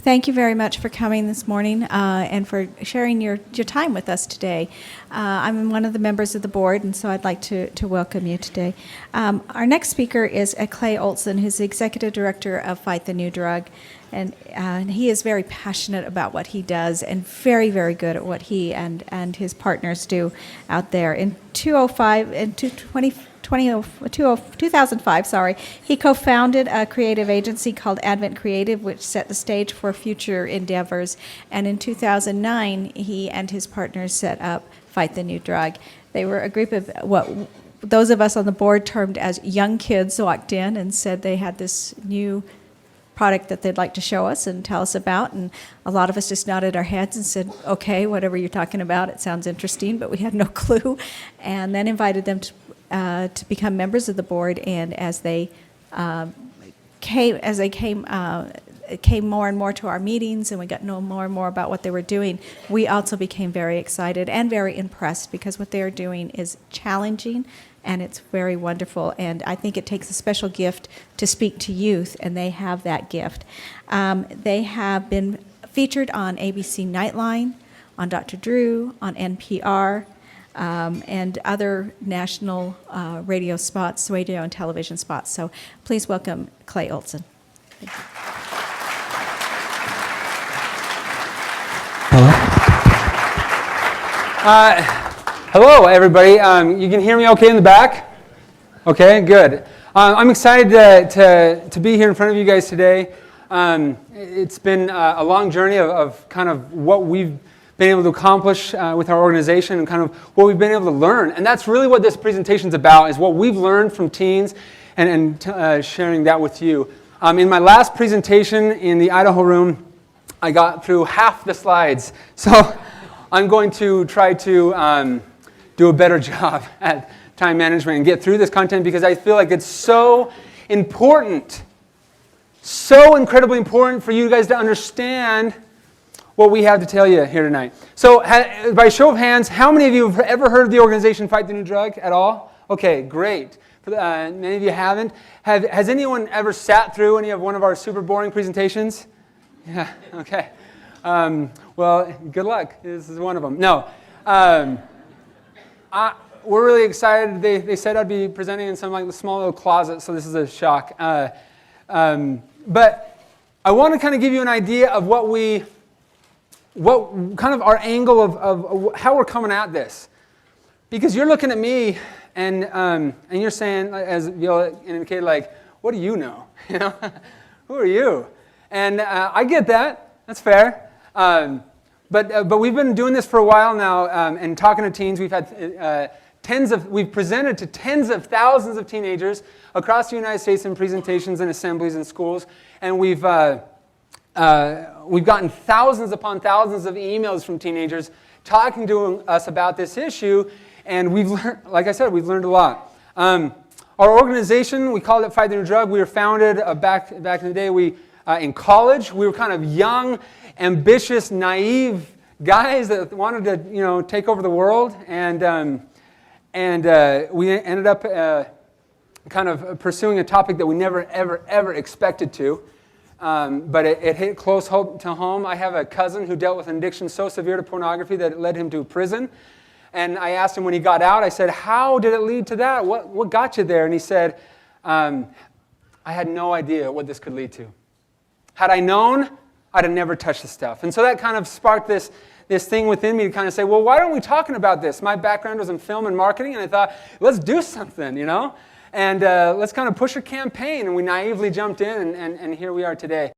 Thank you very much for coming this morning and for sharing your time with us today. I'm one of the members of the board, and so I'd like to welcome you today. Our next speaker is Clay Olsen, who's the executive director of Fight the New Drug. And he is very passionate about what he does and very, very good at what he and his partners do out there. In 2005, he co-founded a creative agency called Advent Creative, which set the stage for future endeavors. And in 2009, he and his partners set up Fight the New Drug. They were a group of what those of us on the board termed as young kids walked in and said they had this new product that they'd like to show us and tell us about, and a lot of us just nodded our heads and said, okay, whatever you're talking about, it sounds interesting, but we had no clue, and then invited them to become members of the board. And as they came more and more to our meetings, and we got to know more and more about what they were doing, we also became very excited and very impressed, because what they are doing is challenging and it's very wonderful. And I think it takes a special gift to speak to youth, and they have that gift. They have been featured on ABC Nightline, on Dr. Drew, on NPR, and other national radio and television spots. So please welcome Clay Olsen. Thank you. Hello, everybody. You can hear me okay in the back? Okay, good. I'm excited to be here in front of you guys today. It's been a long journey of kind of what we've been able to accomplish with our organization and kind of what we've been able to learn. And that's really what this presentation is about, is what we've learned from teens and sharing that with you. In my last presentation in the Idaho room, I got through half the slides. So I'm going to try to do a better job at time management and get through this content, because I feel like it's so important, so incredibly important for you guys to understand what we have to tell you here tonight. So by show of hands, how many of you have ever heard of the organization Fight the New Drug at all? Okay, great. Many of you haven't. Has anyone ever sat through one of our super boring presentations? Yeah, okay. Well, good luck. This is one of them. No. We're really excited. They said I'd be presenting in some like the small little closet, so this is a shock. But I want to kind of give you an idea of what kind of our angle of how we're coming at this. Because you're looking at me and you're saying, as you'll indicate, like, what do you know? You know, who are you? And I get that. That's fair. But we've been doing this for a while now, and talking to teens. We've had we've presented to tens of thousands of teenagers across the United States in presentations and assemblies in schools, and we've gotten thousands upon thousands of emails from teenagers talking to us about this issue, and we've learned, like I said, we've learned a lot. Our organization, we called it Fight the New Drug. We were founded back in the day. In college, we were kind of young, ambitious, naive guys that wanted to, take over the world, and we ended up kind of pursuing a topic that we never, ever expected to. But it hit close to home. I have a cousin who dealt with an addiction so severe to pornography that it led him to prison. And I asked him when he got out, I said, how did it lead to that? What got you there? And he said, I had no idea what this could lead to. Had I known, I'd have never touched the stuff. And so that kind of sparked this thing within me to kind of say, well, why aren't we talking about this? My background was in film and marketing, and I thought, let's do something, And let's kind of push a campaign. And we naively jumped in, and here we are today.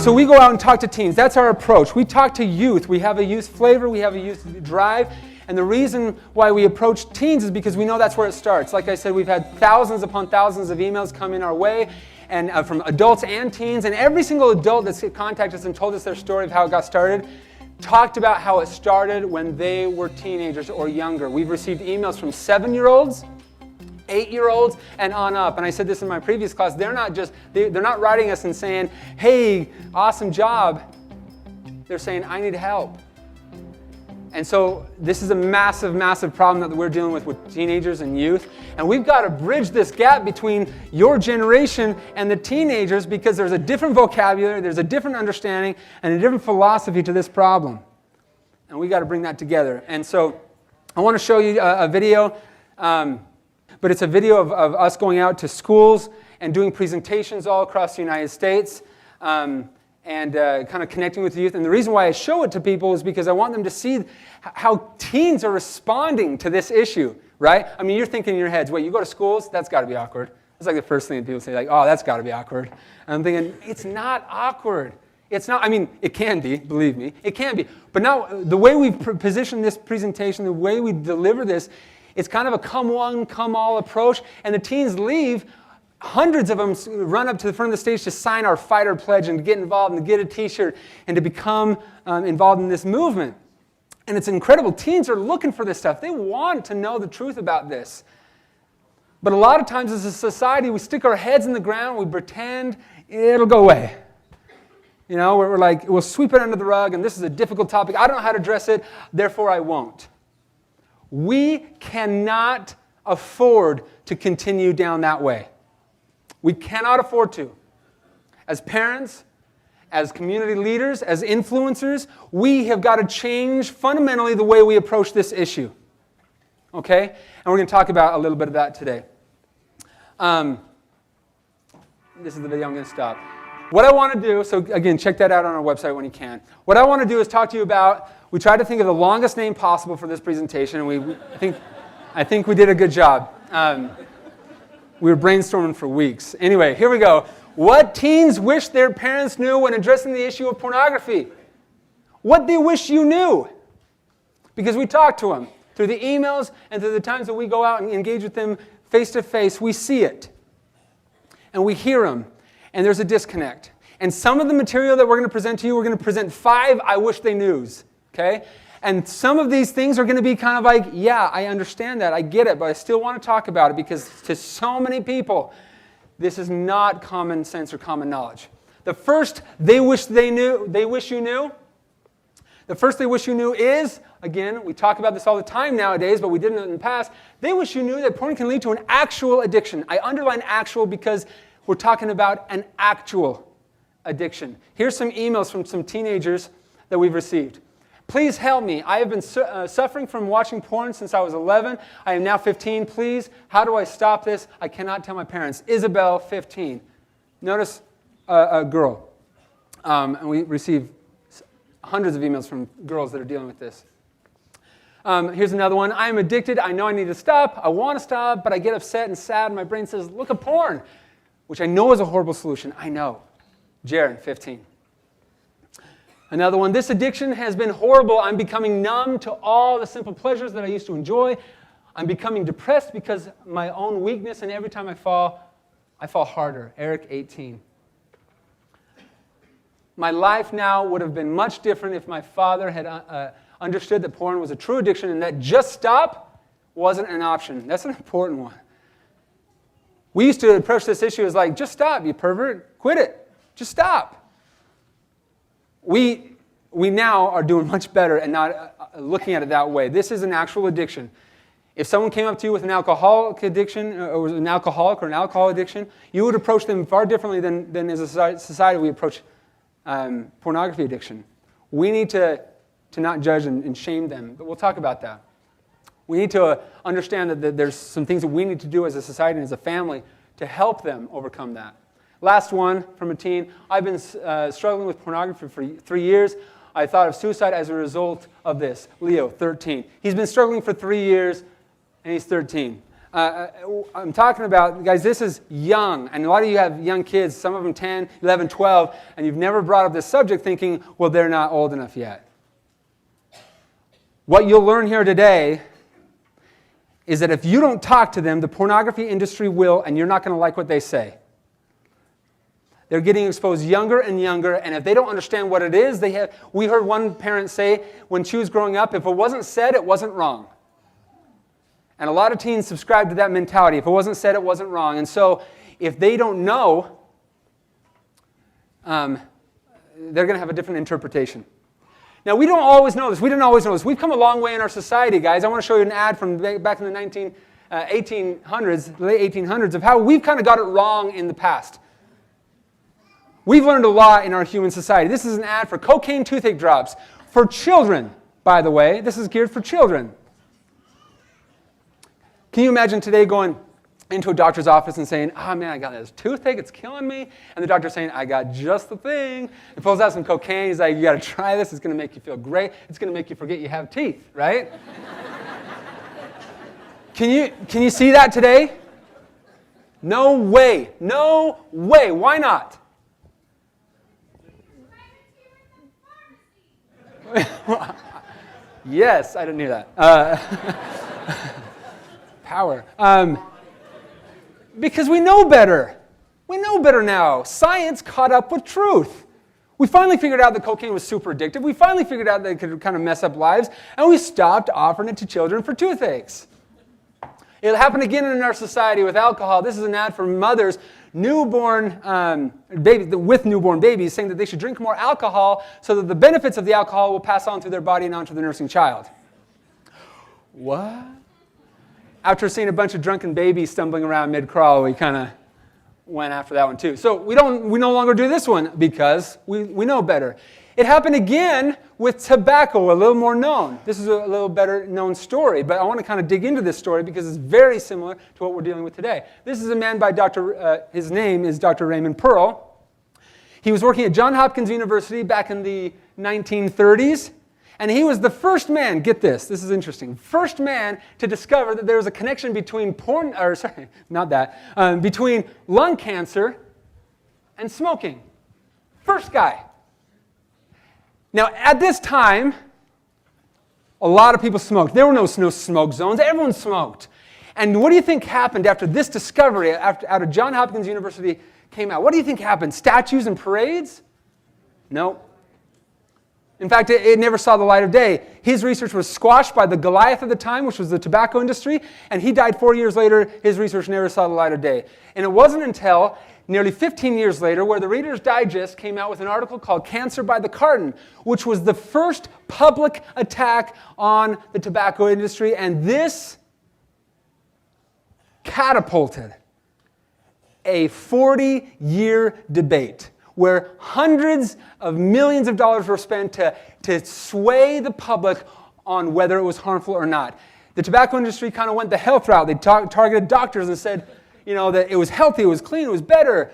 So we go out and talk to teens. That's our approach. We talk to youth. We have a youth flavor. We have a youth drive. And the reason why we approach teens is because we know that's where it starts. Like I said, we've had thousands upon thousands of emails come in our way, and from adults and teens. And every single adult that's contacted us and told us their story of how it got started talked about how it started when they were teenagers or younger. We've received emails from 7-year-olds, 8-year-olds, and on up. And I said this in my previous class, they're not writing us and saying, hey, awesome job. They're saying, I need help. And so this is a massive, massive problem that we're dealing with teenagers and youth. And we've got to bridge this gap between your generation and the teenagers, because there's a different vocabulary, there's a different understanding, and a different philosophy to this problem. And we've got to bring that together. And so I want to show you a video, but it's a video of us going out to schools and doing presentations all across the United States. And kind of connecting with the youth. And the reason why I show it to people is because I want them to see how teens are responding to this issue, right? I mean, you're thinking in your heads, wait, you go to schools? That's got to be awkward. That's like the first thing that people say, like, oh, that's got to be awkward. And I'm thinking, it's not awkward. It's not, I mean, it can be, believe me, it can be. But now, the way we position this presentation, the way we deliver this, it's kind of a come one, come all approach. And the teens leave. Hundreds of them run up to the front of the stage to sign our fighter pledge and to get involved and to get a t-shirt and to become involved in this movement. And it's incredible. Teens are looking for this stuff. They want to know the truth about this. But a lot of times as a society, we stick our heads in the ground, we pretend it'll go away. You know, we're like, we'll sweep it under the rug, and this is a difficult topic. I don't know how to address it, therefore I won't. We cannot afford to continue down that way. We cannot afford to. As parents, as community leaders, as influencers, we have got to change fundamentally the way we approach this issue. Okay? And we're going to talk about a little bit of that today. This is the video. I'm going to stop. What I want to do, so again, check that out on our website when you can. What I want to do is talk to you about, we tried to think of the longest name possible for this presentation, and I think we did a good job. We were brainstorming for weeks. Anyway, here we go. What teens wish their parents knew when addressing the issue of pornography. What they wish you knew. Because we talk to them. Through the emails and through the times that we go out and engage with them face to face, we see it. And we hear them. And there's a disconnect. And some of the material that we're going to present to you, we're going to present 5 I wish they knews. Okay? And some of these things are going to be kind of like, yeah, I understand that, I get it, but I still want to talk about it because to so many people, this is not common sense or common knowledge. The first they wish you knew. The first they wish you knew is, again, we talk about this all the time nowadays, but we didn't in the past. They wish you knew that porn can lead to an actual addiction. I underline actual because we're talking about an actual addiction. Here's some emails from some teenagers that we've received. Please help me. I have been suffering from watching porn since I was 11. I am now 15. Please, how do I stop this? I cannot tell my parents. Isabel, 15. Notice a girl. And we receive hundreds of emails from girls that are dealing with this. Here's another one. I am addicted. I know I need to stop. I want to stop, but I get upset and sad, and my brain says, look at porn, which I know is a horrible solution. I know. Jared, 15. Another one, this addiction has been horrible. I'm becoming numb to all the simple pleasures that I used to enjoy. I'm becoming depressed because my own weakness, and every time I fall harder. Eric, 18. My life now would have been much different if my father had understood that porn was a true addiction and that just stop wasn't an option. That's an important one. We used to approach this issue as like, just stop, you pervert. Quit it. Just stop. We now are doing much better and not looking at it that way. This is an actual addiction. If someone came up to you with an alcoholic addiction, or was an alcoholic or an alcohol addiction, you would approach them far differently than as a society we approach pornography addiction. We need to not judge and shame them, but we'll talk about that. We need to understand that there's some things that we need to do as a society and as a family to help them overcome that. Last one from a teen. I've been struggling with pornography for 3 years. I thought of suicide as a result of this. Leo, 13. He's been struggling for 3 years, and he's 13. I'm talking about, guys, this is young. And a lot of you have young kids, some of them 10, 11, 12, and you've never brought up this subject thinking, well, they're not old enough yet. What you'll learn here today is that if you don't talk to them, the pornography industry will, and you're not going to like what they say. They're getting exposed younger and younger, and if they don't understand what it is, we heard one parent say when she was growing up, if it wasn't said, it wasn't wrong. And a lot of teens subscribe to that mentality. If it wasn't said, it wasn't wrong. And so if they don't know, they're going to have a different interpretation. Now, we don't always know this. We didn't always know this. We've come a long way in our society, guys. I want to show you an ad from back in the 1800s, late 1800s, of how we've kind of got it wrong in the past. We've learned a lot in our human society. This is an ad for cocaine toothache drops for children, by the way. This is geared for children. Can you imagine today going into a doctor's office and saying, oh man, I got this toothache, it's killing me. And the doctor's saying, I got just the thing. He pulls out some cocaine, he's like, you got to try this, it's going to make you feel great. It's going to make you forget you have teeth, right? Can you see that today? No way. No way. Why not? Yes, I didn't hear that. Power. Because we know better. We know better now. Science caught up with truth. We finally figured out that cocaine was super addictive. We finally figured out that it could kind of mess up lives, and we stopped offering it to children for toothaches. It'll happen again in our society with alcohol. This is an ad for mothers, with newborn babies, saying that they should drink more alcohol so that the benefits of the alcohol will pass on through their body and onto the nursing child. What? After seeing a bunch of drunken babies stumbling around mid-crawl, we kind of went after that one too. So we no longer do this one because we know better. It happened again with tobacco, a little more known. This is a little better known story, but I want to kind of dig into this story because it's very similar to what we're dealing with today. This is a man by his name is Dr. Raymond Pearl. He was working at Johns Hopkins University back in the 1930s. And he was the first man, get this is interesting, first man to discover that there was a connection between between lung cancer and smoking. First guy. Now, at this time, a lot of people smoked. There were no smoke zones. Everyone smoked. And what do you think happened after this discovery, out of Johns Hopkins University came out? What do you think happened? Statues and parades? No. In fact, it never saw the light of day. His research was squashed by the Goliath of the time, which was the tobacco industry, and he died 4 years later. His research never saw the light of day. And it wasn't until nearly 15 years later where the Reader's Digest came out with an article called Cancer by the Carton, which was the first public attack on the tobacco industry, and this catapulted a 40-year debate where hundreds of millions of dollars were spent to sway the public on whether it was harmful or not. The tobacco industry kind of went the health route. They targeted doctors and said, that it was healthy, it was clean, it was better.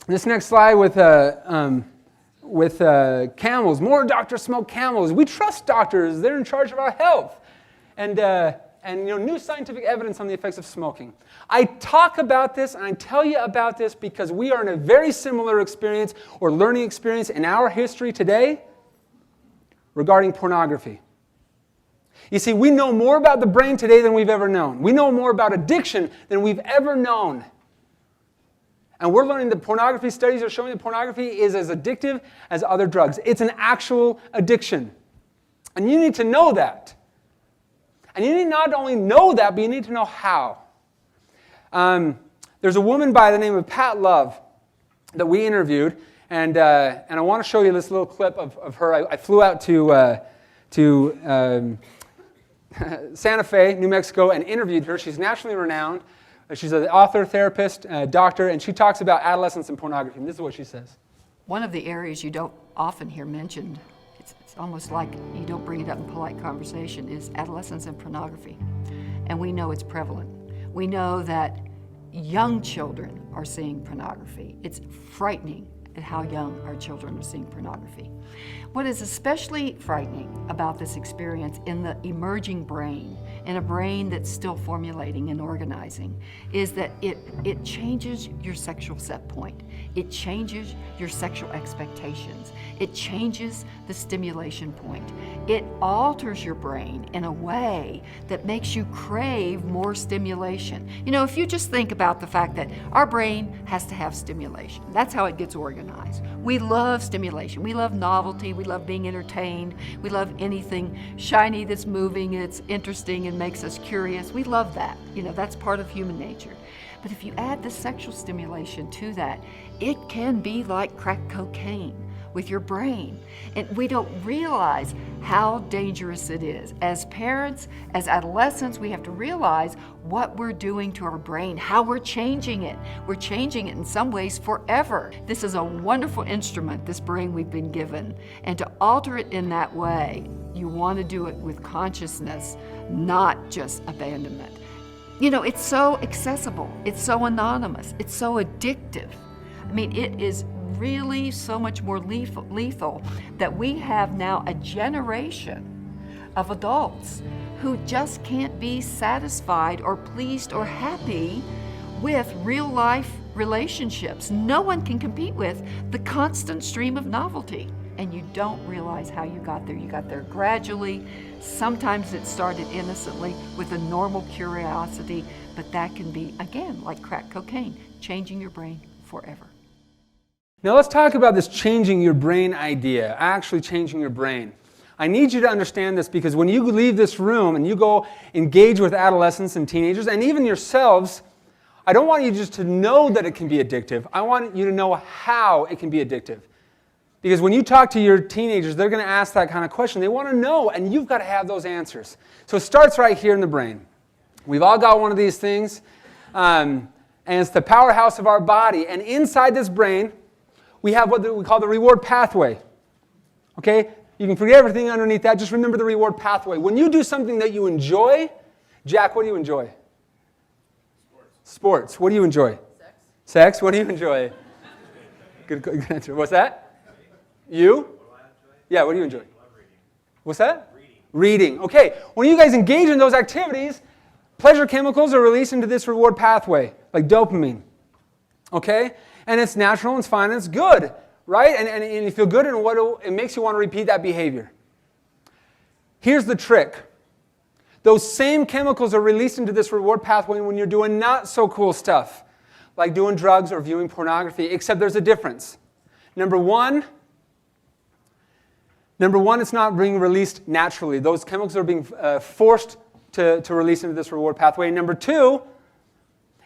This next slide with camels. More doctors smoke camels. We trust doctors. They're in charge of our health. And new scientific evidence on the effects of smoking. I talk about this and I tell you about this because we are in a very similar experience or learning experience in our history today regarding pornography. You see, we know more about the brain today than we've ever known. We know more about addiction than we've ever known. And we're learning that pornography studies are showing that pornography is as addictive as other drugs. It's an actual addiction. And you need to know that. And you need not only know that, but you need to know how. There's a woman by the name of Pat Love that we interviewed, and I want to show you this little clip of her. I flew out to Santa Fe, New Mexico, and interviewed her. She's nationally renowned. She's an author, therapist, doctor, and she talks about adolescence and pornography. And this is what she says. One of the areas you don't often hear mentioned, it's almost like you don't bring it up in polite conversation, is adolescence and pornography. And we know it's prevalent. We know that young children are seeing pornography. It's frightening at how young our children are seeing pornography. What is especially frightening about this experience in the emerging brain in a brain that's still formulating and organizing is that it changes your sexual set point. It changes your sexual expectations. It changes the stimulation point. It alters your brain in a way that makes you crave more stimulation. You know, if you just think about the fact that our brain has to have stimulation, that's how it gets organized. We love stimulation. We love novelty. We love being entertained. We love anything shiny that's moving, it's interesting and makes us curious. We love that. You know, that's part of human nature. But if you add the sexual stimulation to that, it can be like crack cocaine with your brain. And we don't realize how dangerous it is. As parents, as adolescents, we have to realize what we're doing to our brain, how we're changing it. We're changing it in some ways forever. This is a wonderful instrument, this brain we've been given. And to alter it in that way, you want to do it with consciousness, not just abandonment. You know, it's so accessible, it's so anonymous, it's so addictive. I mean, it is really so much more lethal that we have now a generation of adults who just can't be satisfied or pleased or happy with real life relationships. No one can compete with the constant stream of novelty. And you don't realize how you got there. You got there gradually. Sometimes it started innocently with a normal curiosity, but that can be, again, like crack cocaine, changing your brain forever. Now let's talk about this changing your brain idea, actually changing your brain. I need you to understand this because when you leave this room and you go engage with adolescents and teenagers and even yourselves, I don't want you just to know that it can be addictive. I want you to know how it can be addictive. Because when you talk to your teenagers, they're going to ask that kind of question. They want to know, and you've got to have those answers. So it starts right here in the brain. We've all got one of these things, and it's the powerhouse of our body. And inside this brain, we have what we call the reward pathway. Okay? You can forget everything underneath that. Just remember the reward pathway. When you do something that you enjoy, Jack, what do you enjoy? Sports. What do you enjoy? Sex. What do you enjoy? Good answer. What's that? You? Yeah, what do you enjoy? What's that? Reading. Okay, when you guys engage in those activities, pleasure chemicals are released into this reward pathway, like dopamine. Okay? And it's natural, and it's fine, and it's good, right? And you feel good, and it makes you want to repeat that behavior. Here's the trick. Those same chemicals are released into this reward pathway when you're doing not so cool stuff, like doing drugs or viewing pornography, except there's a difference. Number one, it's not being released naturally. Those chemicals are being forced to release into this reward pathway. And number two,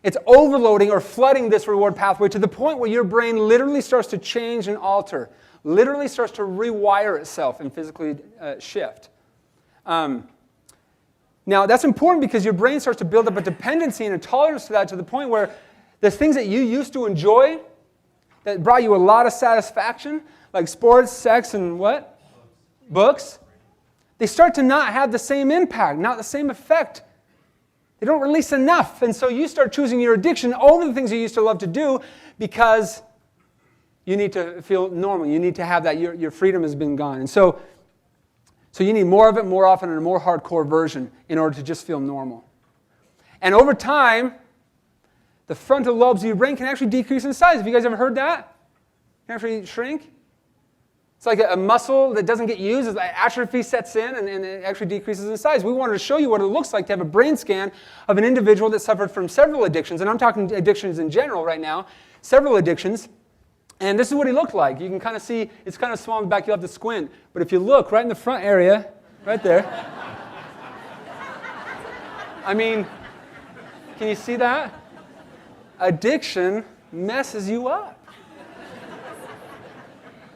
it's overloading or flooding this reward pathway to the point where your brain literally starts to change and alter, literally starts to rewire itself and physically shift. Now, that's important because your brain starts to build up a dependency and a tolerance to that to the point where the things that you used to enjoy that brought you a lot of satisfaction, like sports, sex, and what? Books, they start to not have the same impact, not the same effect. They don't release enough. And so you start choosing your addiction over the things you used to love to do because you need to feel normal. You need to have that. Your freedom has been gone. And so you need more of it more often and a more hardcore version in order to just feel normal. And over time, the frontal lobes of your brain can actually decrease in size. Have you guys ever heard that? Can actually shrink? It's like a muscle that doesn't get used, atrophy sets in and it actually decreases in size. We wanted to show you what it looks like to have a brain scan of an individual that suffered from several addictions, and I'm talking addictions in general right now, several addictions, and this is what he looked like. You can kind of see, it's kind of small in the back, you'll have to squint, but if you look right in the front area, right there, I mean, can you see that? Addiction messes you up.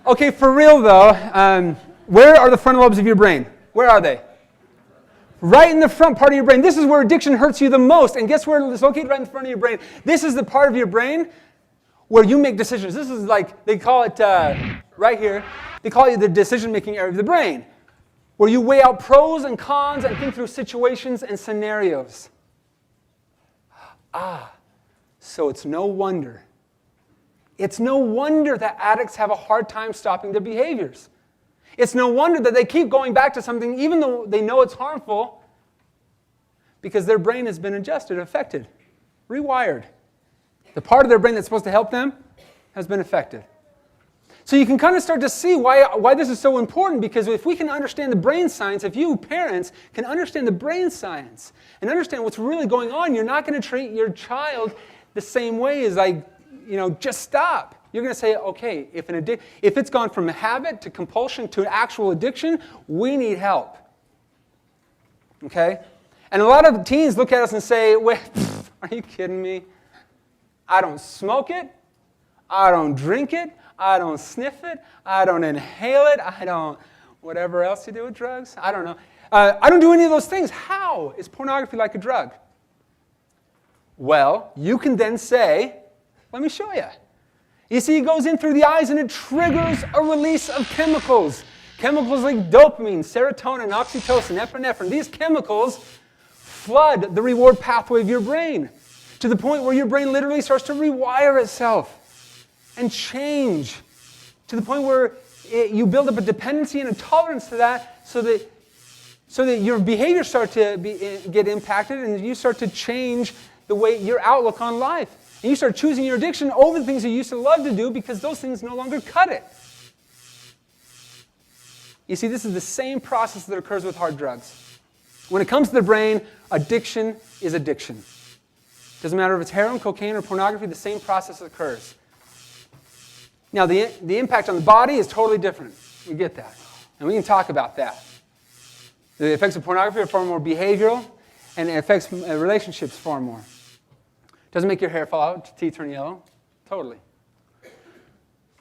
Okay, for real though, where are the frontal lobes of your brain? Where are they? Right in the front part of your brain. This is where addiction hurts you the most. And guess where it's located? Right in the front of your brain. This is the part of your brain where you make decisions. This is like, they call it, right here, they call it the decision-making area of the brain, where you weigh out pros and cons and think through situations and scenarios. So it's no wonder. It's no wonder that addicts have a hard time stopping their behaviors. It's no wonder that they keep going back to something even though they know it's harmful because their brain has been adjusted, affected, rewired. The part of their brain that's supposed to help them has been affected. So you can kind of start to see why this is so important, because if we can understand the brain science, if you parents can understand the brain science and understand what's really going on, you're not going to treat your child the same way as just stop. You're going to say, okay, if it's gone from a habit to compulsion to actual addiction, we need help. Okay? And a lot of teens look at us and say, wait, are you kidding me? I don't smoke it. I don't drink it. I don't sniff it. I don't inhale it. I don't, whatever else you do with drugs. I don't know. I don't do any of those things. How is pornography like a drug? Well, you can then say, let me show you. You see, it goes in through the eyes and it triggers a release of chemicals. Chemicals like dopamine, serotonin, oxytocin, epinephrine. These chemicals flood the reward pathway of your brain to the point where your brain literally starts to rewire itself and change to the point where you build up a dependency and a tolerance to that so that your behavior starts to get impacted and you start to change the way your outlook on life. And you start choosing your addiction over the things you used to love to do because those things no longer cut it. You see, this is the same process that occurs with hard drugs. When it comes to the brain, addiction is addiction. Doesn't matter if it's heroin, cocaine, or pornography, the same process occurs. Now, the impact on the body is totally different. We get that. And we can talk about that. The effects of pornography are far more behavioral, and it affects relationships far more. Doesn't make your hair fall out, teeth turn yellow. Totally.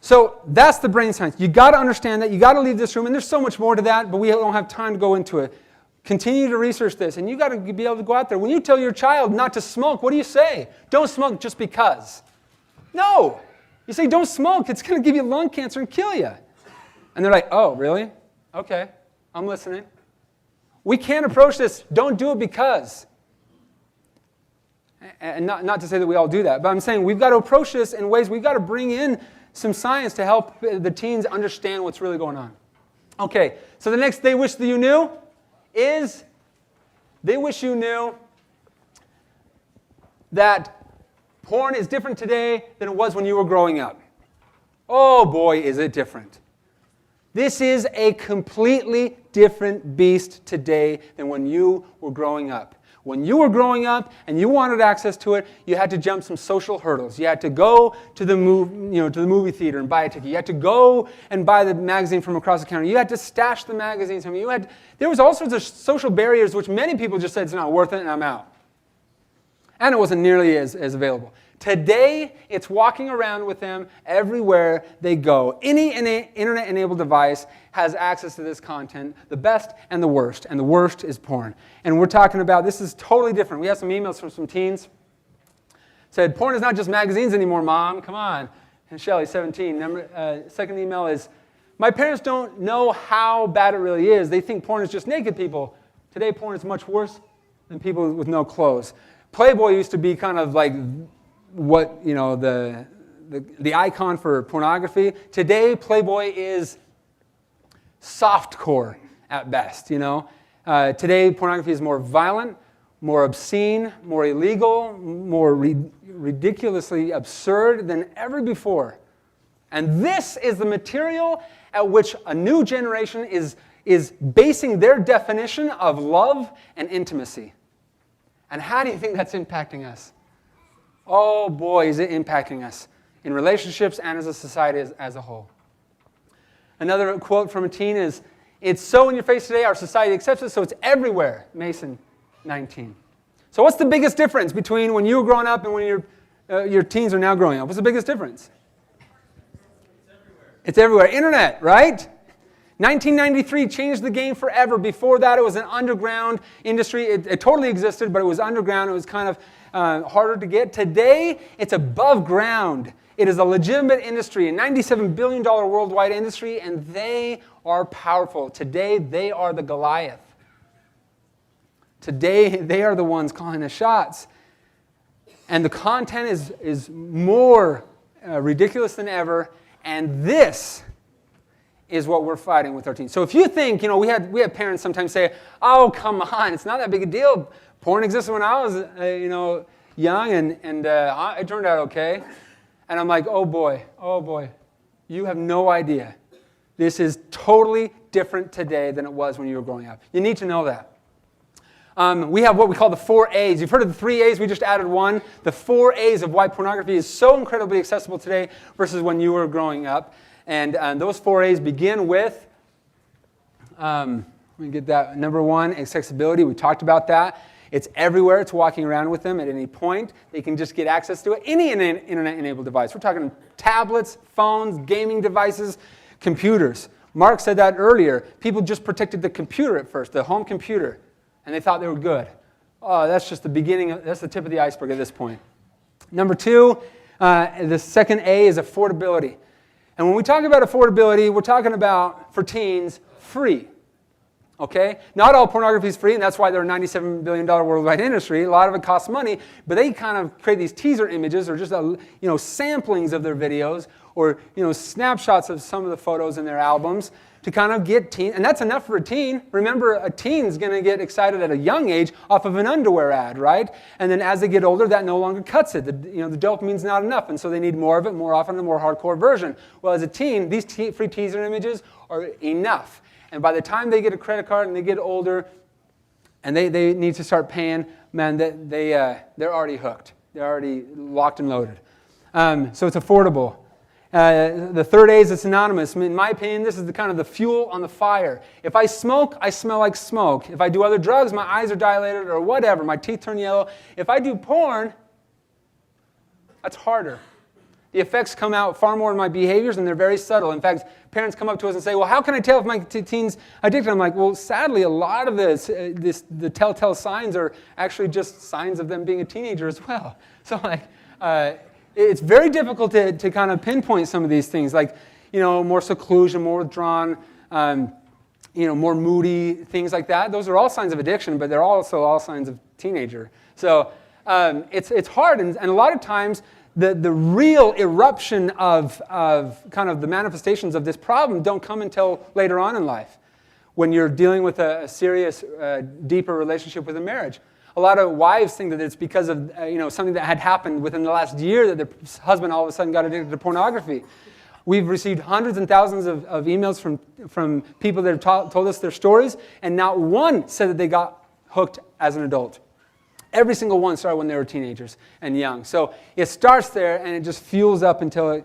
So that's the brain science. You got to understand that. You got to leave this room, and there's so much more to that, but we don't have time to go into it. Continue to research this, and you got to be able to go out there. When you tell your child not to smoke, what do you say? Don't smoke just because. No. You say, don't smoke. It's going to give you lung cancer and kill you. And they're like, oh, really? Okay, I'm listening. We can't approach this, don't do it because. And not to say that we all do that, but I'm saying we've got to approach this in ways, we've got to bring in some science to help the teens understand what's really going on. Okay, so the next they wish that you knew is they wish you knew that porn is different today than it was when you were growing up. Oh boy, is it different. This is a completely different beast today than when you were growing up. When you were growing up and you wanted access to it, you had to jump some social hurdles. You had to go to the movie theater and buy a ticket. You had to go and buy the magazine from across the counter. You had to stash the magazines from you. There was all sorts of social barriers which many people just said it's not worth it and I'm out. And it wasn't nearly as available. Today, it's walking around with them everywhere they go. Any internet-enabled device has access to this content, the best and the worst is porn. And we're talking about, this is totally different. We have some emails from some teens. Said, porn is not just magazines anymore, Mom, come on. And Shelly, 17, second email is, my parents don't know how bad it really is. They think porn is just naked people. Today, porn is much worse than people with no clothes. Playboy used to be kind of like what, the icon for pornography. Today, Playboy is softcore at best, Today, pornography is more violent, more obscene, more illegal, more ridiculously absurd than ever before. And this is the material at which a new generation is basing their definition of love and intimacy. And how do you think that's impacting us? Oh boy, is it impacting us in relationships and as a society as a whole. Another quote from a teen is, it's so in your face today, our society accepts it, so it's everywhere. Mason, 19. So what's the biggest difference between when you were growing up and when your teens are now growing up? What's the biggest difference? It's everywhere. Internet, right? 1993 changed the game forever. Before that, it was an underground industry. It totally existed, but it was underground. It was kind of harder to get. Today, it's above ground. It is a legitimate industry, a $97 billion worldwide industry, and they are powerful. Today, they are the Goliath. Today, they are the ones calling the shots. And the content is more ridiculous than ever, and this is what we're fighting with our teens. So if you think, we have parents sometimes say, oh, come on, it's not that big a deal. Porn existed when I was, young, and it turned out okay. And I'm like, oh boy, you have no idea. This is totally different today than it was when you were growing up. You need to know that. We have what we call the 4 A's. You've heard of the 3 A's, we just added one. The 4 A's of why pornography is so incredibly accessible today versus when you were growing up. And those 4 A's begin with, let me get that. Number 1, accessibility. We talked about that. It's everywhere. It's walking around with them at any point. They can just get access to it. Any internet-enabled device. We're talking tablets, phones, gaming devices, computers. Mark said that earlier. People just protected the computer at first, the home computer, and they thought they were good. Oh, that's just the beginning. That's the tip of the iceberg at this point. Number 2, the second A is affordability. And when we talk about affordability, we're talking about, for teens, free. Okay? Not all pornography is free, and that's why they're a $97 billion worldwide industry. A lot of it costs money, but they kind of create these teaser images or just samplings of their videos or snapshots of some of the photos in their albums to kind of get teen, and that's enough for a teen. Remember, a teen's going to get excited at a young age off of an underwear ad, right? And then as they get older, that no longer cuts it. The dopamine's not enough, and so they need more of it more often, a more hardcore version. Well, as a teen, these free teaser images are enough. And by the time they get a credit card and they get older and they need to start paying, man, they're already hooked. They're already locked and loaded. So it's affordable. The third A is it's anonymous. In my opinion, this is the kind of the fuel on the fire. If I smoke, I smell like smoke. If I do other drugs, my eyes are dilated or whatever. My teeth turn yellow. If I do porn, that's harder. The effects come out far more in my behaviors, and they're very subtle. In fact, parents come up to us and say, well, how can I tell if my teen's addicted? I'm like, well, sadly, a lot of the telltale signs are actually just signs of them being a teenager as well. So, it's very difficult to kind of pinpoint some of these things, like, more seclusion, more withdrawn, more moody, things like that. Those are all signs of addiction, but they're also all signs of teenager. So it's hard, and a lot of times, the real eruption of kind of the manifestations of this problem don't come until later on in life, when you're dealing with a serious, deeper relationship with a marriage. A lot of wives think that it's because of something that had happened within the last year that their husband all of a sudden got addicted to pornography. We've received hundreds and thousands of emails from people that have told us their stories, and not one said that they got hooked as an adult. Every single one started when they were teenagers and young. So it starts there, and it just fuels up until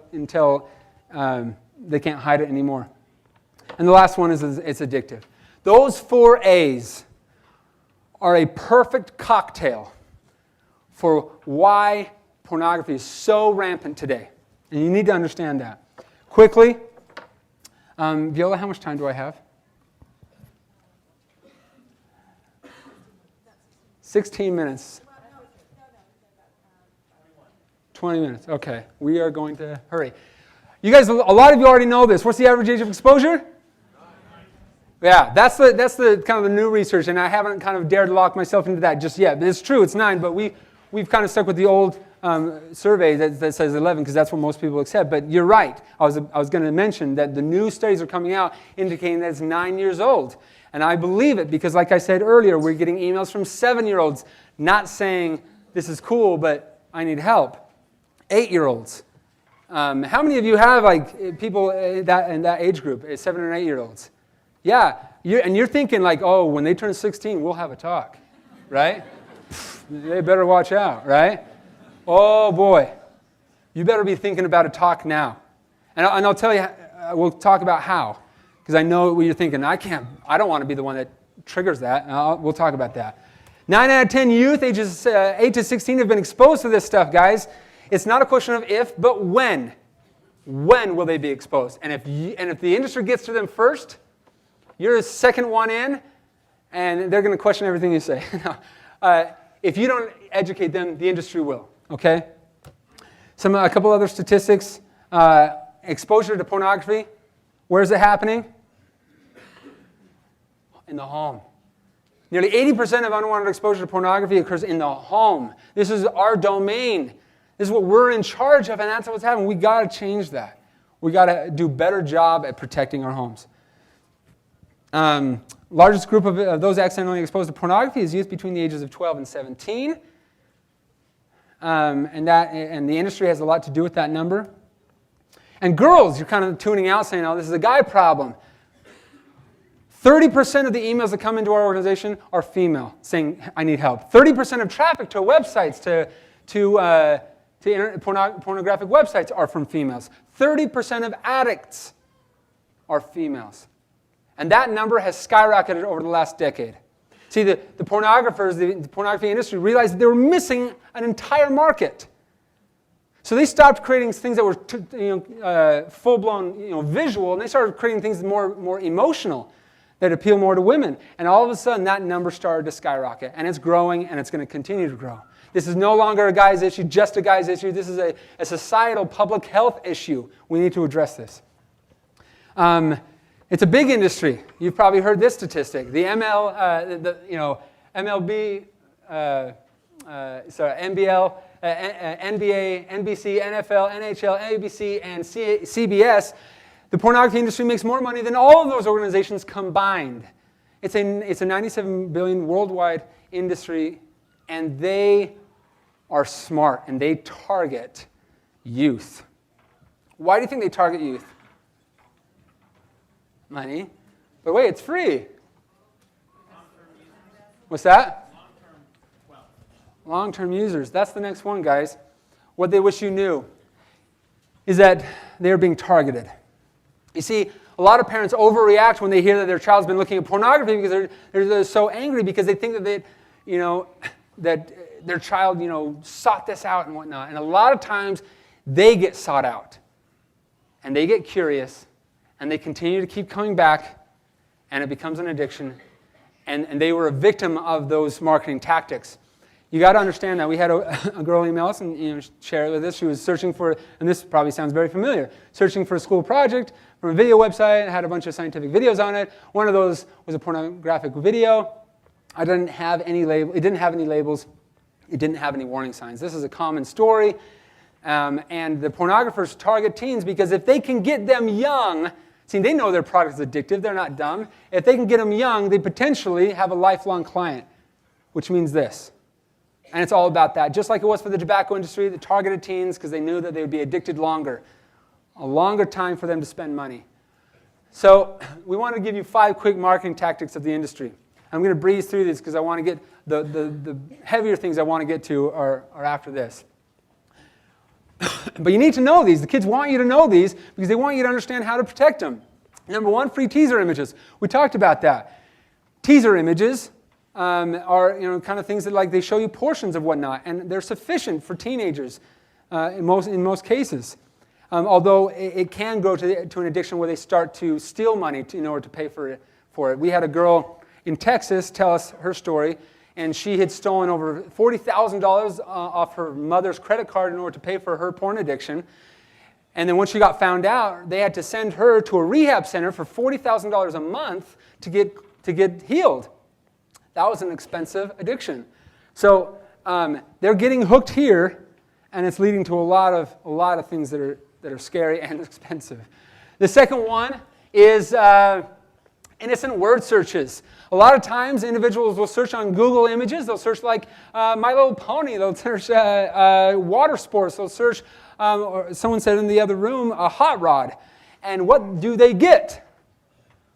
they can't hide it anymore. And the last one is it's addictive. Those 4 A's are a perfect cocktail for why pornography is so rampant today. And you need to understand that. Quickly, Viola, how much time do I have? 16 minutes. 20 minutes. Okay. We are going to hurry. You guys, a lot of you already know this. What's the average age of exposure? Yeah, that's the kind of the new research, and I haven't kind of dared to lock myself into that just yet. But it's true, it's 9, but we've kind of stuck with the old survey that says 11 because that's what most people accept. But you're right. I was going to mention that the new studies are coming out indicating that it's 9 years old. And I believe it because, like I said earlier, we're getting emails from 7-year-olds not saying, this is cool, but I need help. 8-year-olds. How many of you have people in that age group, 7 or 8-year-olds? Yeah, you're thinking oh, when they turn 16, we'll have a talk, right? They better watch out, right? Oh boy, you better be thinking about a talk now. And I'll tell you, we'll talk about how. Because I know what you're thinking. I don't want to be the one that triggers that. We'll talk about that. 9 out of 10 youth ages 8 to 16 have been exposed to this stuff, guys. It's not a question of if, but when. When will they be exposed? And if the industry gets to them first, you're a second one in, and they're going to question everything you say. If you don't educate them, the industry will. Okay? A couple other statistics. Exposure to pornography. Where is it happening? In the home. Nearly 80% of unwanted exposure to pornography occurs in the home. This is our domain. This is what we're in charge of, and that's what's happening. We got to change that. We got to do a better job at protecting our homes. Largest group of those accidentally exposed to pornography is youth between the ages of 12 and 17. And the industry has a lot to do with that number. And girls, you're kind of tuning out saying, oh, this is a guy problem. 30% of the emails that come into our organization are female, saying, I need help. 30% of traffic to websites, to pornographic websites are from females. 30% of addicts are females. And that number has skyrocketed over the last decade. See, the pornographers, the pornography industry realized that they were missing an entire market. So they stopped creating things that were full-blown visual, and they started creating things more emotional that appeal more to women. And all of a sudden, that number started to skyrocket. And it's growing, and it's going to continue to grow. This is no longer a guy's issue, just a guy's issue. This is a societal public health issue. We need to address this. It's a big industry. You've probably heard this statistic. The MLB, NBL, NBA, NBC, NFL, NHL, ABC, and CBS, the pornography industry makes more money than all of those organizations combined. It's a $97 billion worldwide industry, and they are smart, and they target youth. Why do you think they target youth? Money. But wait, it's free. What's that? Long-term users. That's the next one, guys. What they wish you knew is that they're being targeted. You see, a lot of parents overreact when they hear that their child's been looking at pornography because they're so angry because they think that that their child sought this out and whatnot. And a lot of times they get sought out, and they get curious, and they continue to keep coming back, and it becomes an addiction, and they were a victim of those marketing tactics. You got to understand that we had a girl email us and share it with us. She was searching for, and this probably sounds very familiar, searching for a school project from a video website and had a bunch of scientific videos on it. One of those was a pornographic video. It didn't have any labels. It didn't have any warning signs. This is a common story. And the pornographers target teens because if they can get them young, see, they know their product is addictive. They're not dumb. If they can get them young, they potentially have a lifelong client, which means this. And it's all about that. Just like it was for the tobacco industry, they targeted teens because they knew that they would be addicted longer. A longer time for them to spend money. So we want to give you 5 quick marketing tactics of the industry. I'm going to breeze through these because I want to get the heavier things I want to get to are after this. But you need to know these. The kids want you to know these because they want you to understand how to protect them. Number 1, free teaser images. We talked about that. Teaser images are kind of things that they show you portions of whatnot, and they're sufficient for teenagers in most cases. Although it can go to an addiction where they start to steal money in order to pay for it. We had a girl in Texas tell us her story, and she had stolen over $40,000 off her mother's credit card in order to pay for her porn addiction. And then when she got found out, they had to send her to a rehab center for $40,000 a month to get healed. That was an expensive addiction. So they're getting hooked here, and it's leading to a lot of things that are scary and expensive. The second one is innocent word searches. A lot of times, individuals will search on Google Images. They'll search like My Little Pony. They'll search water sports. They'll search, or someone said in the other room, a hot rod. And what do they get?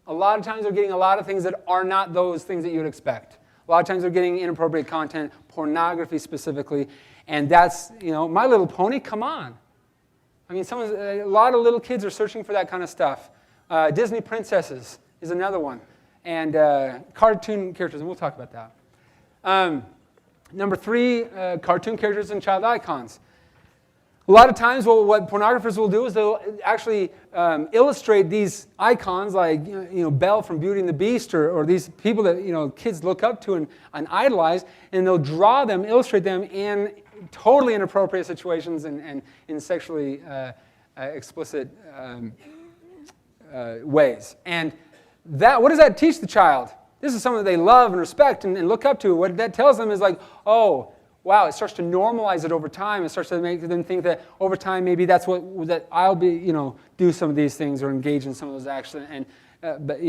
A lot of times they're getting a lot of things that are not those things that you would expect. A lot of times they're getting inappropriate content, pornography specifically, and that's, My Little Pony, come on. I mean, a lot of little kids are searching for that kind of stuff. Disney princesses is another one, and cartoon characters, and we'll talk about that. Number 3, cartoon characters and child icons. A lot of times what pornographers will do is they'll actually illustrate these icons like Belle from Beauty and the Beast or these people that kids look up to and idolize, and they'll draw them, illustrate them in totally inappropriate situations and in sexually explicit ways. And what does that teach the child? This is something that they love and respect and look up to. What that tells them is oh, wow, it starts to normalize it over time. It starts to make them think that over time maybe that's that I'll be, do some of these things or engage in some of those actions. but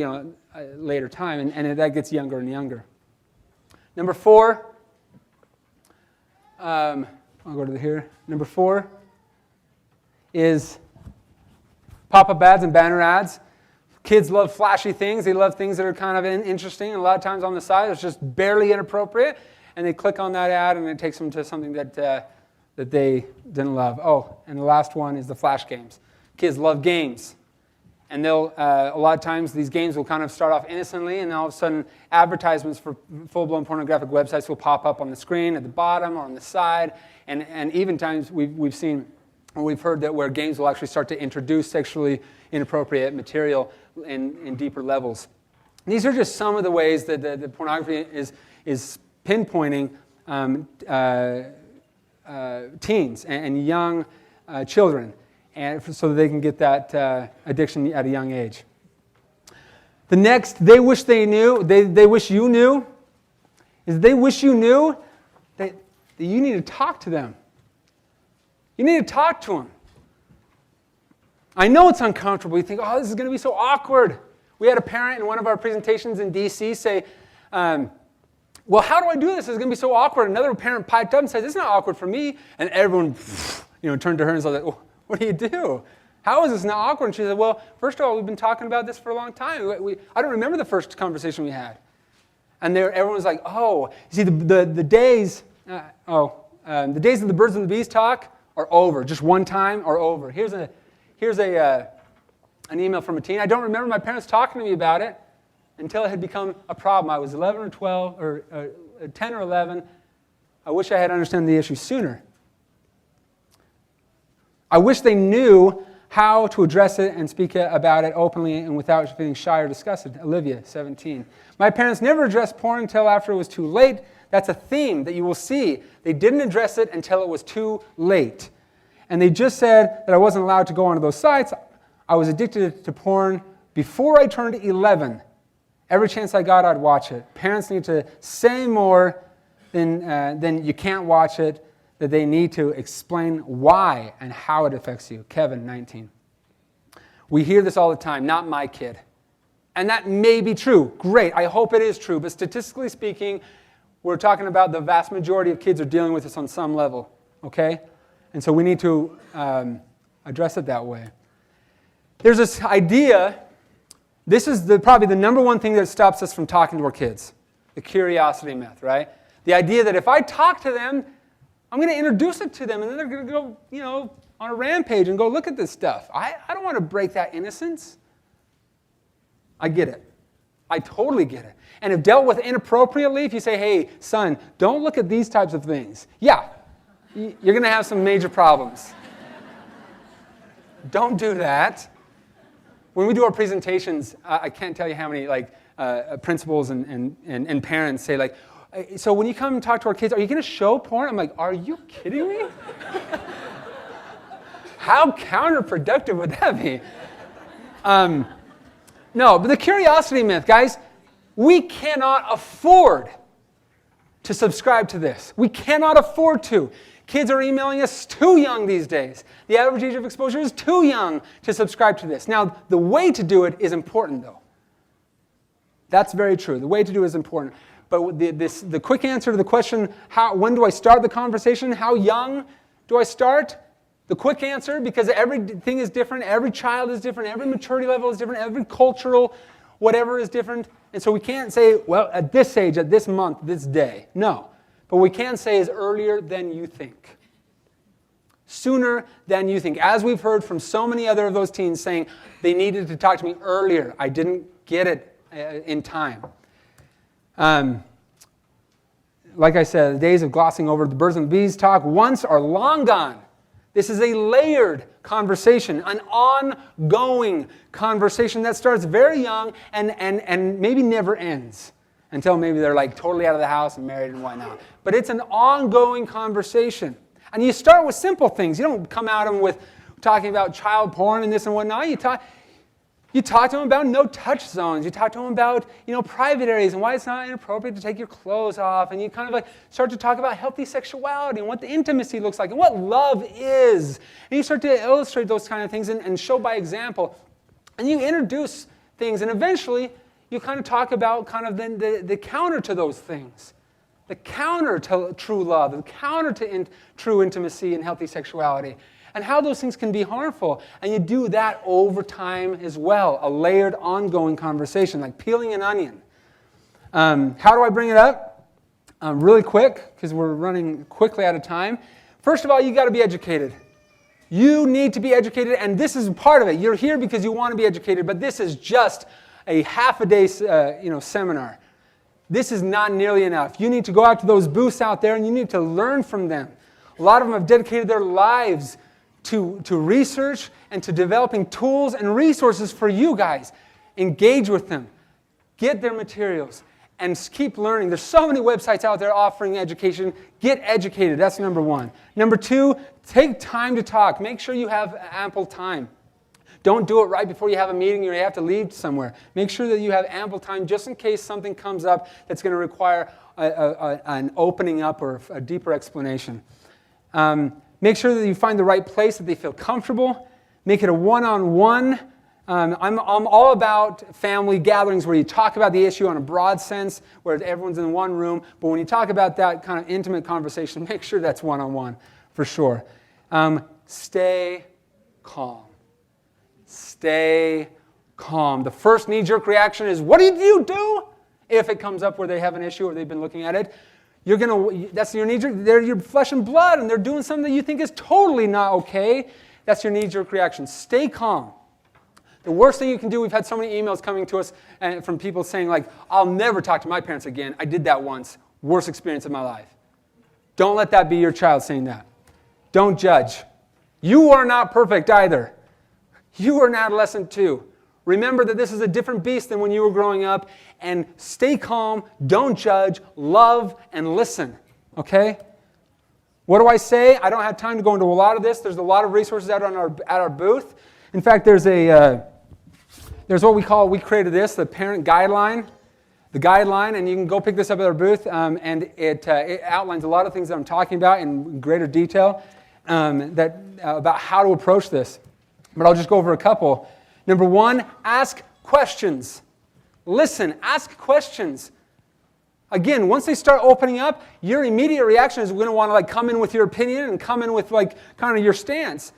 later time, and that gets younger and younger. Number 4, I'll go to here. Number 4 is pop-up ads and banner ads. Kids love flashy things. They love things that are kind of interesting, and a lot of times on the side it's just barely inappropriate, and they click on that ad and it takes them to something that they didn't love. Oh, and the last one is the flash games. Kids love games, and they'll a lot of times these games will kind of start off innocently, and all of a sudden advertisements for full-blown pornographic websites will pop up on the screen at the bottom or on the side, and even times we've seen, or we've heard that where games will actually start to introduce sexually inappropriate material in deeper levels. These are just some of the ways that the pornography is pinpointing teens and young children, and so that they can get that addiction at a young age. The next, they wish they knew, they wish you knew, is they wish you knew that you need to talk to them. You need to talk to them. I know it's uncomfortable. You think, oh, this is going to be so awkward. We had a parent in one of our presentations in D.C. say, well, how do I do this? It's going to be so awkward. Another parent piped up and said, it's not awkward for me. And everyone turned to her and was like, well, what do you do? How is this not awkward? And she said, well, first of all, we've been talking about this for a long time. I don't remember the first conversation we had. And everyone was like, oh, you see, the days of the birds and the bees talk are over. Just one time are over. Here's an email from a teen. I don't remember my parents talking to me about it until it had become a problem. I was 11 or 12 or 10 or 11. I wish I had understood the issue sooner. I wish they knew how to address it and speak about it openly and without feeling shy or disgusted. Olivia, 17. My parents never addressed porn until after it was too late. That's a theme that you will see. They didn't address it until it was too late. And they just said that I wasn't allowed to go onto those sites. I was addicted to porn before I turned 11. Every chance I got, I'd watch it. Parents need to say more than you can't watch it, that they need to explain why and how it affects you. Kevin, 19. We hear this all the time, not my kid. And that may be true. Great, I hope it is true. But statistically speaking, we're talking about the vast majority of kids are dealing with this on some level. Okay? And so we need to address it that way. There's this idea, this is probably the number one thing that stops us from talking to our kids. The curiosity myth, right? The idea that if I talk to them, I'm going to introduce it to them, and then they're going to go, on a rampage and go look at this stuff. I don't want to break that innocence. I get it. I totally get it. And if dealt with inappropriately, if you say, hey, son, don't look at these types of things. Yeah, you're going to have some major problems. Don't do that. When we do our presentations, I can't tell you how many principals and parents say, so when you come and talk to our kids, are you going to show porn? I'm like, are you kidding me? How counterproductive would that be? No, but the curiosity myth, guys, we cannot afford to subscribe to this. We cannot afford to. Kids are emailing us too young these days. The average age of exposure is too young to subscribe to this. Now, the way to do it is important, though. That's very true. The way to do it is important. But the quick answer to the question, when do I start the conversation? How young do I start? The quick answer, because everything is different, every child is different, every maturity level is different, every cultural whatever is different. And so we can't say, well, at this age, at this month, this day. No. But we can say is earlier than you think. Sooner than you think. As we've heard from so many other of those teens saying, they needed to talk to me earlier. I didn't get it in time. Like I said, the days of glossing over the birds and the bees talk once are long gone. This is a layered conversation, an ongoing conversation that starts very young and maybe never ends until maybe they're totally out of the house and married and whatnot. But it's an ongoing conversation. And you start with simple things. You don't come at them with talking about child porn and this and whatnot. You talk to them about no-touch zones. You talk to them about, private areas and why it's not inappropriate to take your clothes off. And you kind of start to talk about healthy sexuality and what the intimacy looks like and what love is. And you start to illustrate those kind of things and show by example. And you introduce things. And eventually, you kind of talk about kind of then the counter to those things. The counter to true love, the counter to true intimacy and healthy sexuality, and how those things can be harmful. And you do that over time as well, a layered, ongoing conversation, like peeling an onion. How do I bring it up? Really quick, because we're running quickly out of time. First of all, you got to be educated. You need to be educated, and this is part of it. You're here because you want to be educated, but this is just a half-a-day seminar. This is not nearly enough. You need to go out to those booths out there, and you need to learn from them. A lot of them have dedicated their lives to research and to developing tools and resources for you guys. Engage with them. Get their materials. And keep learning. There's so many websites out there offering education. Get educated. That's number one. Number two, take time to talk. Make sure you have ample time. Don't do it right before you have a meeting or you have to leave somewhere. Make sure that you have ample time just in case something comes up that's going to require an opening up or a deeper explanation. Make sure that you find the right place that they feel comfortable. Make it a one-on-one. I'm all about family gatherings where you talk about the issue on a broad sense, where everyone's in one room. But when you talk about that kind of intimate conversation, make sure that's one-on-one for sure. Stay calm. Stay calm. The first knee-jerk reaction is, what did you do? If it comes up where they have an issue or they've been looking at it, that's your knee-jerk. They're your flesh and blood, and they're doing something that you think is totally not okay. That's your knee-jerk reaction. Stay calm. The worst thing you can do, we've had so many emails coming to us from people saying, like, I'll never talk to my parents again. I did that once. Worst experience of my life. Don't let that be your child saying that. Don't judge. You are not perfect either. You are an adolescent too. Remember that this is a different beast than when you were growing up, and stay calm, don't judge, love, and listen. Okay? What do I say? I don't have time to go into a lot of this. There's a lot of resources out at our booth. In fact, there's what we created this, the parent guideline. The guideline, and you can go pick this up at our booth, and it outlines a lot of things that I'm talking about in greater detail about how to approach this. But I'll just go over a couple. Number one, ask questions. Listen, ask questions. Again, once they start opening up, your immediate reaction is going to want to come in with your opinion and come in with kind of your stance.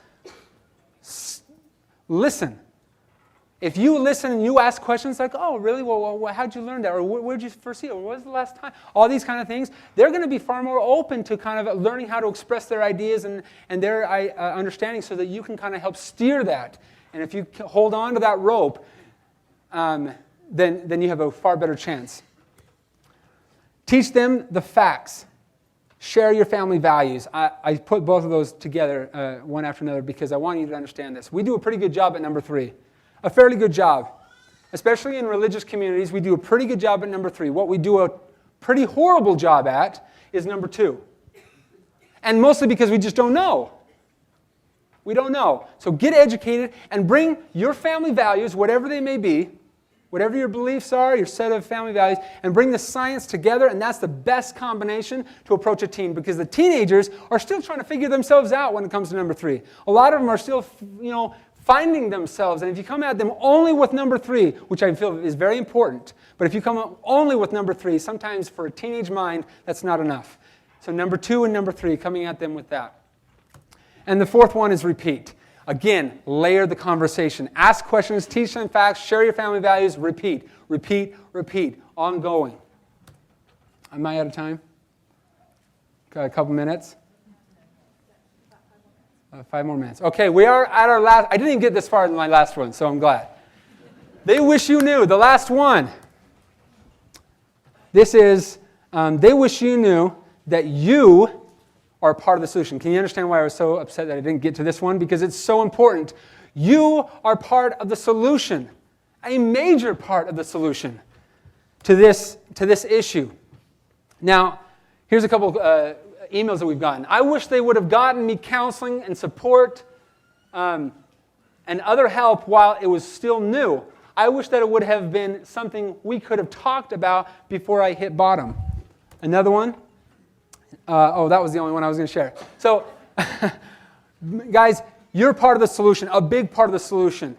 Listen. If you listen and you ask questions like, oh, really? Well, how'd you learn that? Or where'd you first see it? Or when was the last time? All these kind of things, they're going to be far more open to kind of learning how to express their ideas and their understanding so that you can kind of help steer that. And if you hold on to that rope, then you have a far better chance. Teach them the facts. Share your family values. I put both of those together one after another because I want you to understand this. We do a pretty good job at number 3. A fairly good job. Especially in religious communities, we do a pretty good job at number 3. What we do a pretty horrible job at is number 2. And mostly because we just don't know. We don't know. So get educated and bring your family values, whatever they may be, whatever your beliefs are, your set of family values, and bring the science together, and that's the best combination to approach a teen, because the teenagers are still trying to figure themselves out when it comes to number 3. A lot of them are still, finding themselves, and if you come at them only with number 3, which I feel is very important, but if you come only with number 3, sometimes for a teenage mind, that's not enough. So number 2 and number 3, coming at them with that. And the fourth one is repeat. Again, layer the conversation. Ask questions, teach them facts, share your family values, repeat, repeat, repeat, ongoing. Am I out of time? Got a couple minutes? 5 more minutes. Okay, we are at our last. I didn't even get this far in my last one, so I'm glad. They wish you knew. The last one. This is, they wish you knew that you are part of the solution. Can you understand why I was so upset that I didn't get to this one? Because it's so important. You are part of the solution, a major part of the solution to this issue. Now, here's a couple emails that we've gotten. I wish they would have gotten me counseling and support and other help while it was still new. I wish that it would have been something we could have talked about before I hit bottom. Another one. That was the only one I was going to share. So, guys, you're part of the solution, a big part of the solution.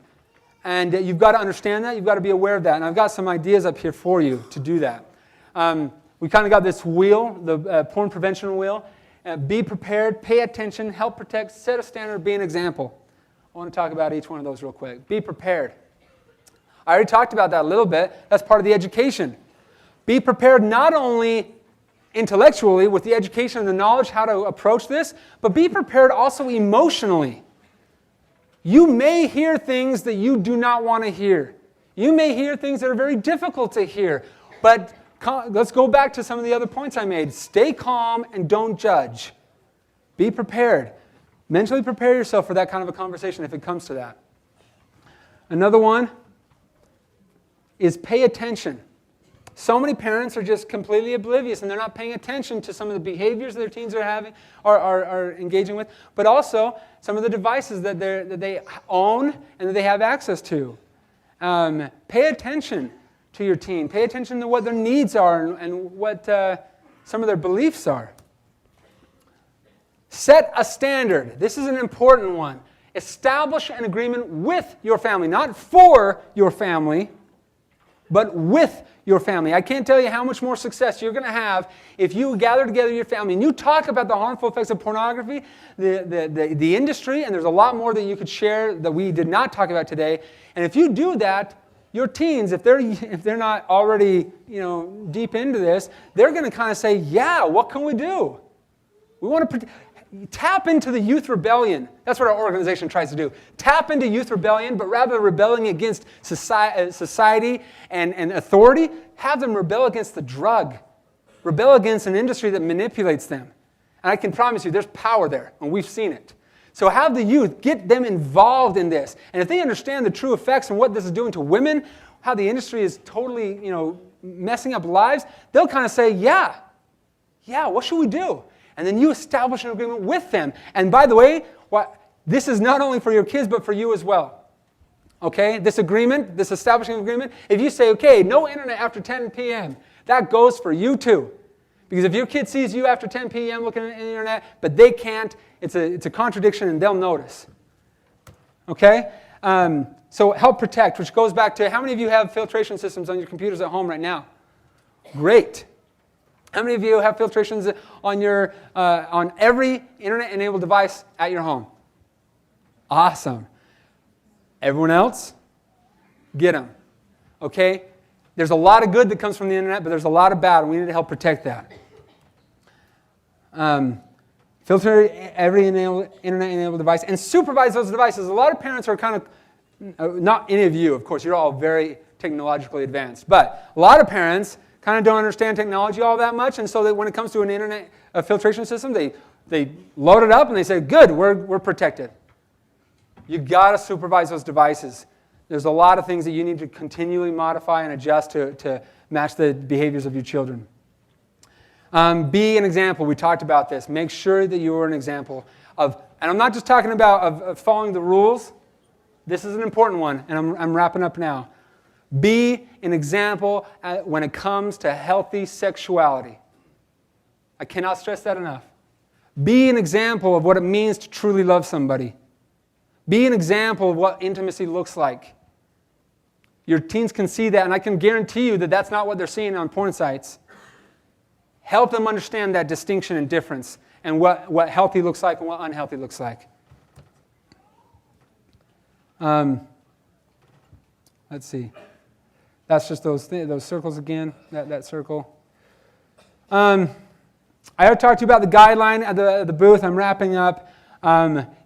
And you've got to understand that. You've got to be aware of that. And I've got some ideas up here for you to do that. We kind of got this wheel, the porn prevention wheel. Be prepared, pay attention, help protect, set a standard, be an example. I want to talk about each one of those real quick. Be prepared. I already talked about that a little bit. That's part of the education. Be prepared not only intellectually with the education and the knowledge how to approach this, but be prepared also emotionally. You may hear things that you do not want to hear. You may hear things that are very difficult to hear. But let's go back to some of the other points I made. Stay calm and don't judge. Be prepared. Mentally prepare yourself for that kind of a conversation if it comes to that. Another one is pay attention. So many parents are just completely oblivious and they're not paying attention to some of the behaviors that their teens are having or are engaging with, but also some of the devices that they own and that they have access to. Pay attention to your teen. Pay attention to what their needs are and what some of their beliefs are. Set a standard. This is an important one. Establish an agreement with your family, not for your family, but with your family. I can't tell you how much more success you're going to have if you gather together your family and you talk about the harmful effects of pornography, the industry, and there's a lot more that you could share that we did not talk about today. And if you do that, your teens, if they're not already deep into this, they're going to kind of say, yeah, what can we do? We want to tap into the youth rebellion. That's what our organization tries to do. Tap into youth rebellion, but rather than rebelling against society and authority, have them rebel against the drug. Rebel against an industry that manipulates them. And I can promise you, there's power there, and we've seen it. So have the youth, get them involved in this. And if they understand the true effects and what this is doing to women, how the industry is totally, messing up lives, they'll kind of say, yeah, what should we do? And then you establish an agreement with them. And by the way, this is not only for your kids, but for you as well. Okay? This agreement, this establishing agreement, if you say, okay, no internet after 10 p.m., that goes for you too. Because if your kid sees you after 10 p.m. looking at the internet, but they can't, it's a contradiction and they'll notice. Okay? So help protect, which goes back to how many of you have filtration systems on your computers at home right now? Great. How many of you have filtrations on every internet-enabled device at your home? Awesome. Everyone else? Get them. Okay? There's a lot of good that comes from the internet, but there's a lot of bad, and we need to help protect that. Filter every internet-enabled device and supervise those devices. A lot of parents are kind of, not any of you, of course, you're all very technologically advanced, but a lot of parents kind of don't understand technology all that much, and so that when it comes to an internet filtration system, they load it up and they say, good, we're protected. You've got to supervise those devices. There's a lot of things that you need to continually modify and adjust to match the behaviors of your children. Be an example. We talked about this. Make sure that you are an example of, and I'm not just talking about of following the rules. This is an important one, and I'm wrapping up now. Be an example when it comes to healthy sexuality. I cannot stress that enough. Be an example of what it means to truly love somebody. Be an example of what intimacy looks like. Your teens can see that, and I can guarantee you that that's not what they're seeing on porn sites. Help them understand that distinction and difference and what healthy looks like and what unhealthy looks like. Let's see. That's just those circles again, that circle. I already talked to you about the guideline at the booth. I'm wrapping up.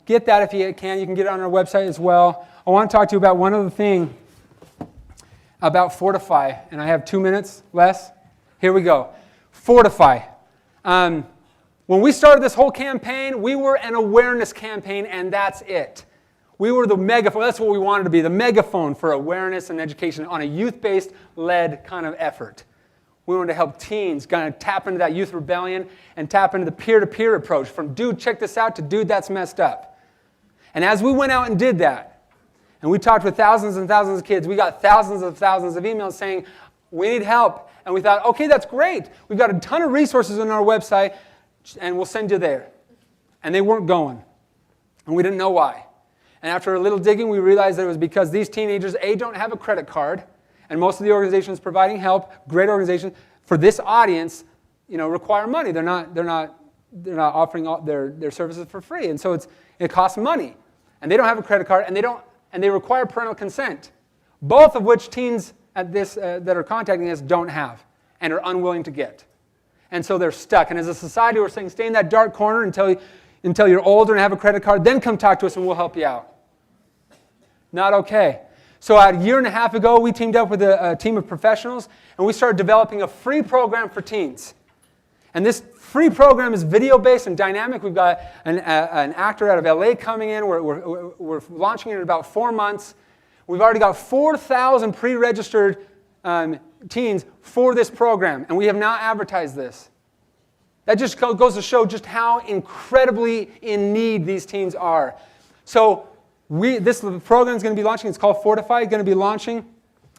Get that if you can. You can get it on our website as well. I want to talk to you about one other thing about Fortify. And I have 2 minutes less. Here we go. Fortify. When we started this whole campaign, we were an awareness campaign, and that's it. We were the megaphone. That's what we wanted to be, the megaphone for awareness and education on a youth-based led kind of effort. We wanted to help teens kind of tap into that youth rebellion and tap into the peer-to-peer approach from dude, check this out, to dude, that's messed up. And as we went out and did that, and we talked with thousands and thousands of kids, we got thousands of emails saying, we need help. And we thought, okay, that's great. We've got a ton of resources on our website, and we'll send you there. And they weren't going. And we didn't know why. And after a little digging, we realized that it was because these teenagers, A, don't have a credit card, and most of the organizations providing help, great organizations, for this audience, require money. They're not offering all their services for free, and so it costs money. And they don't have a credit card, and they require parental consent, both of which teens at this that are contacting us don't have and are unwilling to get. And so they're stuck. And as a society, we're saying, stay in that dark corner until you're older and have a credit card, then come talk to us and we'll help you out. Not okay. So a year and a half ago, we teamed up with a team of professionals, and we started developing a free program for teens. And this free program is video-based and dynamic. We've got an actor out of LA coming in. We're launching it in about 4 months. We've already got 4,000 pre-registered teens for this program, and we have now advertised this. That just goes to show just how incredibly in need these teens are. So this program is going to be launching. It's called Fortify. It's going to be launching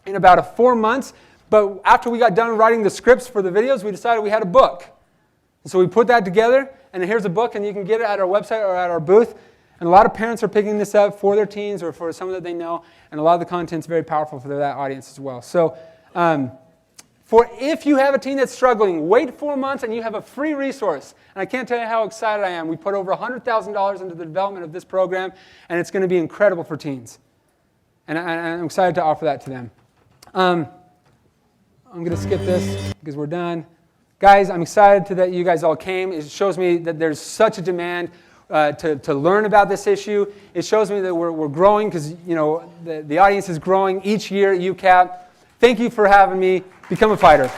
in about 4 months. But after we got done writing the scripts for the videos, we decided we had a book. And so we put that together, and here's a book, and you can get it at our website or at our booth. And a lot of parents are picking this up for their teens or for someone that they know, and a lot of the content's very powerful for that audience as well. So if you have a teen that's struggling, wait 4 months and you have a free resource. And I can't tell you how excited I am. We put over $100,000 into the development of this program, and it's going to be incredible for teens. And I'm excited to offer that to them. I'm going to skip this because we're done. Guys, I'm excited that you guys all came. It shows me that there's such a demand to learn about this issue. It shows me that we're growing because the audience is growing each year at UCAP. Thank you for having me. Become a fighter.